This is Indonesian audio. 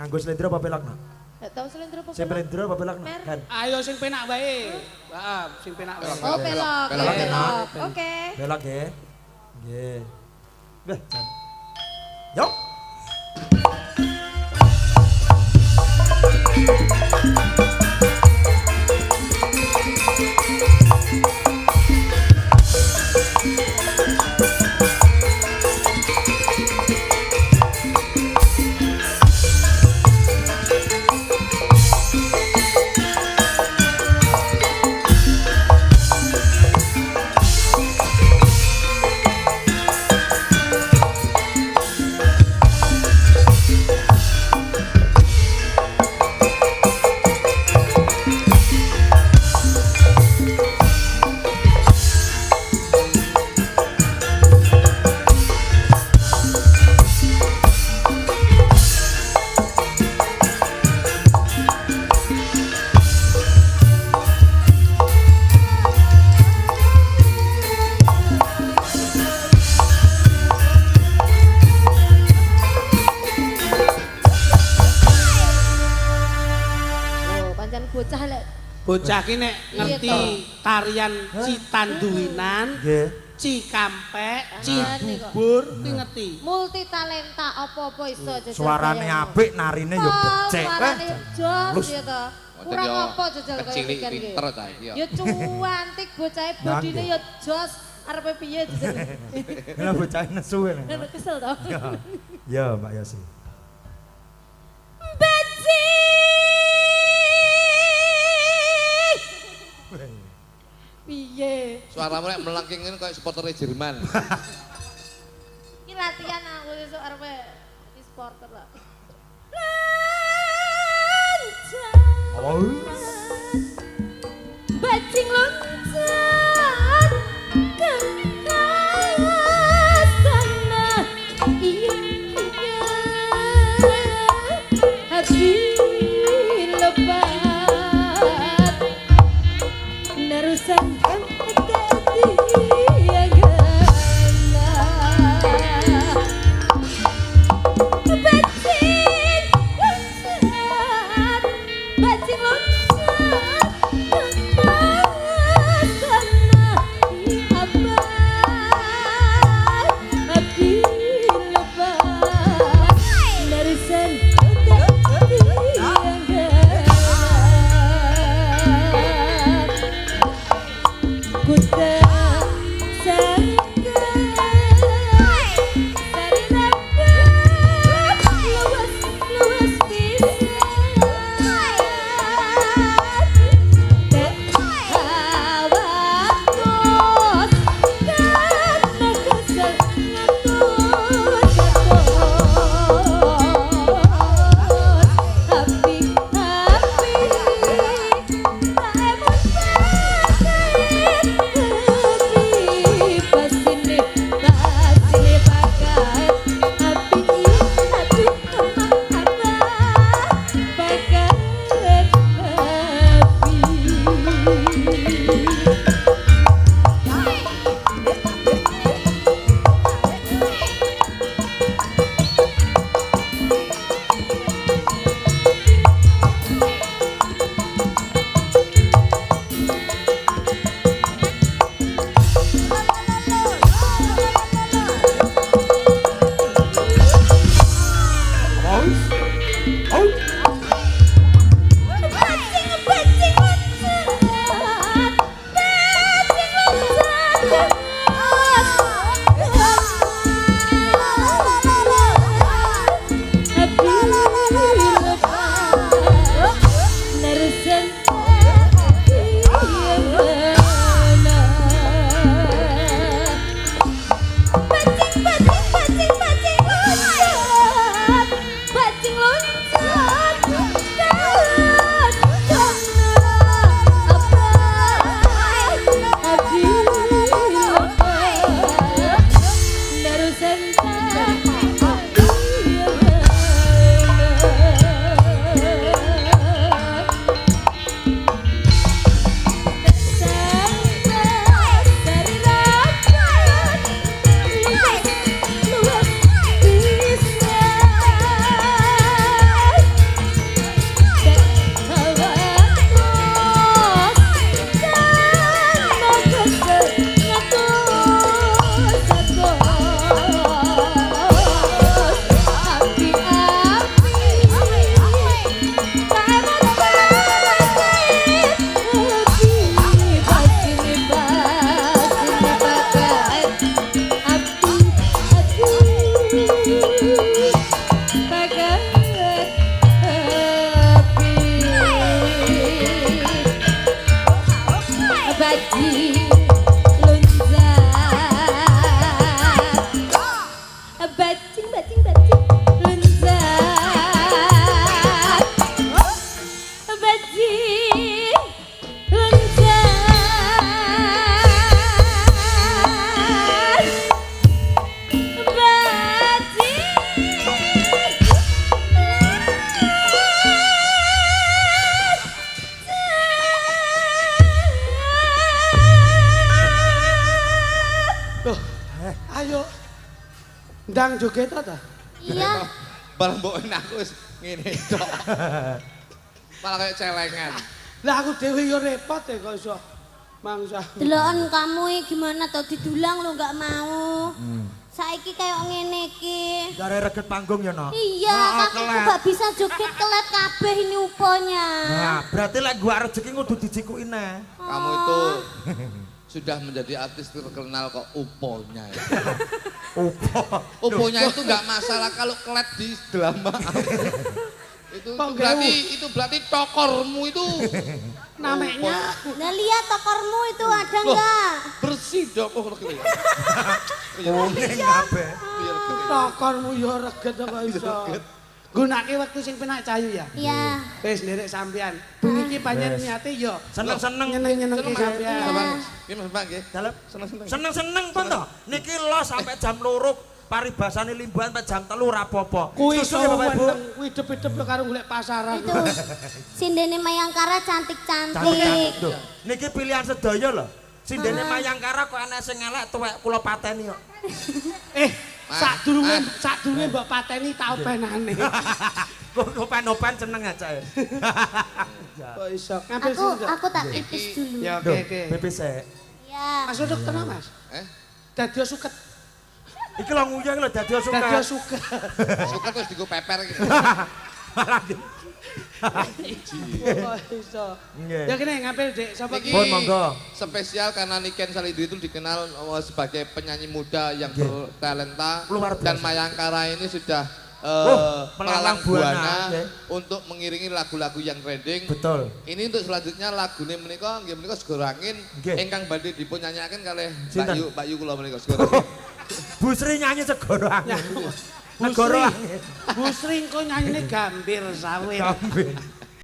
Nganggo slendro apa pelak nak? Gak tau slendro apa Sing slendro apa pelak nak? Kan. Ayo sing penak wae. Heeh, sing penak wae. Oh pelok. Pelok enak. Oke. Pelak ya. Nggih. Wah, jan. Yo. Bocah ki nek ngerti tarian citanduwinan, cikampek, cibubur ki ngerti. Multi talenta apa-apa iso jajal. Suarane apik, narine yo becek. Suarane jos ya to. Kurang apa jajal kaya cilik iki. pinter ta iki ya. Ya cuantik bocahe bodine ya jos arepe piye jajal. Lah bocah nesu ngene. Nek kesel to. Ya, Mbak Yosi. Piye? Suaramu nek melengking ngene koyo supporter Jerman. Iki latihan aku sesuk arepe e-sporter lah. Bajing loncat ke sana, iya hati lebat nerusan hati yang gana. Bajing loncat sana, hati lebat nerusan hati yang gana. Ku tak sangka dari rambut luas pisan dan awak kos karena kesan ngatur tapi tak emang pasine pakai api aduh apa pakai Ndang joget ta? Iya. Barang mbok aku wis ngene tok. Malah kayak celengan. Lah aku dhewe yo repot ya kok iso mangsa. Deloken kamu iki gimana tau didulang lo nggak mau. Saiki kayak ngene iki. Dari reget panggung ya, no? Iya, kakiku gak bisa joget kelet kabeh ini uponya. Nah, berarti lek gua rezeki kudu dijikuki nah. Kamu itu sudah menjadi artis terkenal kok uponya ya. Upo. Uponya itu enggak masalah kalau kelet di drama. itu berarti tokormu itu. Namanya Nah lihat tokormu itu ada enggak? Bersih dong kok gitu ya. Kuning kabeh. tokormu yo reget apa iso. Gunake wektu sing penak cayu ya. Iya. Wis nderek sampean. Bengi iki pancen niate yo Seneng-seneng. nyeneng-nyenengke sampean. Nggih Mas Bang nggih. Dalem Seneng-seneng. seneng-seneng pun to. Niki los sampai jam 2. Paribasane limbuhan sampai jam 3 ora apa-apa. Kuwi Susu ya Bapak Ibu. kuwi dep-dep karo golek pasaran. Itu sindene Mayangkara cantik-cantik. Tuh, niki pilihan sedaya lho. Sindene Mayangkara kok ana sing elek tuwek kula pateni kok. Sadurunge mbok pateni tau penane. Kok open-open seneng aja ya. Kok iso ngambil sing. Aku tak pipis dulu. Ya oke. Pipis sik. Iya. Mas dokter Mas. Dadi suket. Iki lho nguyang lho dadi suka. Dadi suket. Suka terus digo peper gitu. Malah Kok iso. Nggih. Ya kene ngambil Dek sapa Iki ki? Pun monggo. spesial karena Niken Salindri itu dikenal sebagai penyanyi muda yang bertalenta Luar biasa. dan Mayangkara ini sudah melalang melalang buana, buana nggih. untuk mengiringi lagu-lagu yang trending. Betul. Ini untuk selanjutnya lagune menika nggih menika Segoro Angin Nggih. ingkang badhe dipun nyanyiaken kalih Sinten? Mbak Yu kula menika Segoro Angin. Bu Sri nyanyi Segoro Angin. Negara Bu Sri engko nyanyine gambir sawit. Gambir.